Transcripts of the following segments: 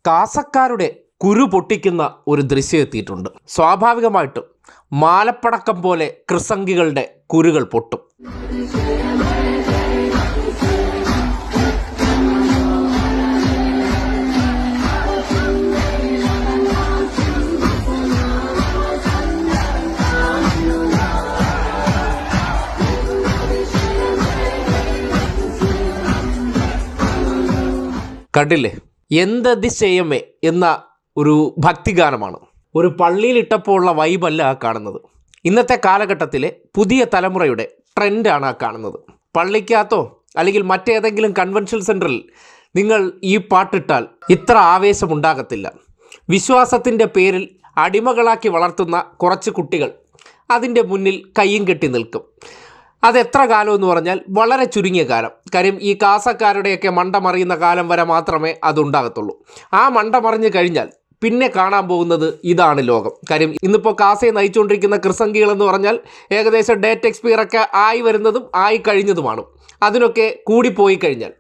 കാസക്കാരുടെ കുരു പൊട്ടിക്കുന്ന ഒരു ദൃശ്യം എത്തിയിട്ടുണ്ട്. സ്വാഭാവികമായിട്ടും മാലപ്പടക്കം പോലെ കൃസംഗികളുടെ കുരുകൾ പൊട്ടും. കണ്ടില്ലേ, എന്തതിശയമേ എന്ന ഒരു ഭക്തിഗാനമാണ്. ഒരു പള്ളിയിലിട്ടപ്പോൾ ഉള്ള വൈബല്ല ആ കാണുന്നത്. ഇന്നത്തെ കാലഘട്ടത്തിലെ പുതിയ തലമുറയുടെ ട്രെൻഡാണ് ആ കാണുന്നത്. പള്ളിക്കകത്തോ അല്ലെങ്കിൽ മറ്റേതെങ്കിലും കൺവെൻഷൻ സെൻറ്ററിൽ നിങ്ങൾ ഈ പാട്ടിട്ടാൽ ഇത്ര ആവേശമുണ്ടാകത്തില്ല. വിശ്വാസത്തിൻ്റെ പേരിൽ അടിമകളാക്കി വളർത്തുന്ന കുറച്ച് കുട്ടികൾ അതിൻ്റെ മുന്നിൽ കയ്യും കെട്ടി നിൽക്കും. അതെത്ര കാലം എന്ന് പറഞ്ഞാൽ വളരെ ചുരുങ്ങിയ കാലം. കാര്യം ഈ കാസക്കാരുടെയൊക്കെ മണ്ട മറിയുന്ന കാലം വരെ മാത്രമേ അതുണ്ടാകത്തുള്ളൂ. ആ മണ്ട മറിഞ്ഞു കഴിഞ്ഞാൽ പിന്നെ കാണാൻ പോകുന്നത് ഇതാണ് ലോകം. കാര്യം ഇന്നിപ്പോൾ കാസയെ നയിച്ചുകൊണ്ടിരിക്കുന്ന കൃസംഗികളെന്ന് പറഞ്ഞാൽ ഏകദേശം ഡേറ്റ് എക്സ്പയറൊക്കെ ആയി വരുന്നതും ആയി കഴിഞ്ഞതുമാണ്. അതിനൊക്കെ കൂടിപ്പോയി കഴിഞ്ഞാൽ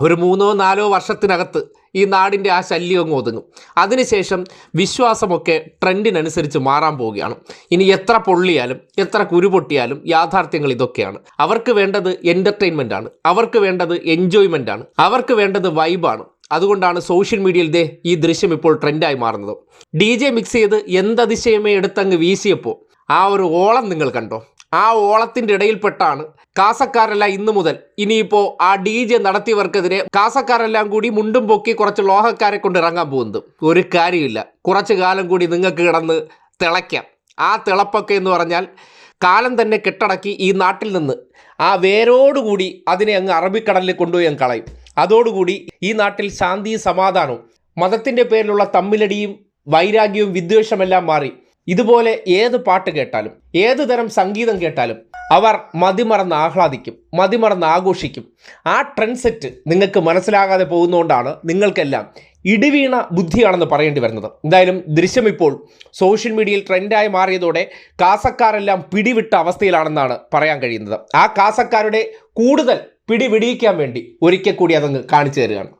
ഒരു 3-4 വർഷത്തിനകത്ത് ഈ നാടിൻ്റെ ആ ശല്യം അങ്ങ് ഒതുങ്ങും. അതിനുശേഷം വിശ്വാസമൊക്കെ ട്രെൻഡിനനുസരിച്ച് മാറാൻ പോവുകയാണ്. ഇനി എത്ര പൊള്ളിയാലും എത്ര കുരുപൊട്ടിയാലും യാഥാർത്ഥ്യങ്ങൾ ഇതൊക്കെയാണ്. അവർക്ക് വേണ്ടത് എൻ്റർടൈൻമെൻറ്റാണ്, അവർക്ക് വേണ്ടത് എൻജോയ്മെൻറ്റാണ്, അവർക്ക് വേണ്ടത് വൈബാണ്. അതുകൊണ്ടാണ് സോഷ്യൽ മീഡിയയിൽ ഈ ദൃശ്യം ഇപ്പോൾ ട്രെൻഡായി മാറുന്നത്. DJ മിക്സ് ചെയ്ത് എന്തതിശയമേ എടുത്തങ്ങ് വീശിയപ്പോൾ ആ ഒരു ഓളം നിങ്ങൾ കണ്ടോ? ആ ഓളത്തിൻ്റെ ഇടയിൽപ്പെട്ടാണ് കാസക്കാരെല്ലാം ഇന്നു മുതൽ ഇനിയിപ്പോൾ ആ DJ നടത്തിയവർക്കെതിരെ കാസക്കാരെല്ലാം കൂടി മുണ്ടും പൊക്കി കുറച്ച് ലോഹക്കാരെ കൊണ്ട് ഇറങ്ങാൻ പോകുന്നത്. ഒരു കാര്യമില്ല, കുറച്ച് കാലം കൂടി നിങ്ങൾക്ക് കിടന്ന് തിളയ്ക്കാം. ആ തിളപ്പൊക്കെ എന്ന് പറഞ്ഞാൽ കാലം തന്നെ കെട്ടടക്കി ഈ നാട്ടിൽ നിന്ന് ആ വേരോടുകൂടി അതിനെ അങ്ങ് അറബിക്കടലിൽ കൊണ്ടുപോയി അങ്ങ് കളയും. അതോടുകൂടി ഈ നാട്ടിൽ ശാന്തിയും സമാധാനവും മതത്തിൻ്റെ പേരിലുള്ള തമ്മിലടിയും വൈരാഗ്യവും വിദ്വേഷമെല്ലാം മാറി ഇതുപോലെ ഏത് പാട്ട് കേട്ടാലും ഏത് തരം സംഗീതം കേട്ടാലും അവർ മതിമറന്ന് ആഹ്ലാദിക്കും, മതിമറന്ന് ആഘോഷിക്കും. ആ ട്രെൻഡ് സെറ്റ് നിങ്ങൾക്ക് മനസ്സിലാകാതെ പോകുന്നതുകൊണ്ടാണ് നിങ്ങൾക്കെല്ലാം ഇടിവീണ ബുദ്ധിയാണെന്ന് പറയേണ്ടി വരുന്നത്. എന്തായാലും ദൃശ്യം ഇപ്പോൾ സോഷ്യൽ മീഡിയയിൽ ട്രെൻഡായി മാറിയതോടെ കാസക്കാരെല്ലാം പിടിവിട്ട അവസ്ഥയിലാണെന്നാണ് പറയാൻ കഴിയുന്നത്. ആ കാസക്കാരുടെ കൂടുതൽ പിടിവിടിയിക്കാൻ വേണ്ടി ഒരിക്കൽ കൂടി അതങ്ങ് കാണിച്ചു തരികയാണ്.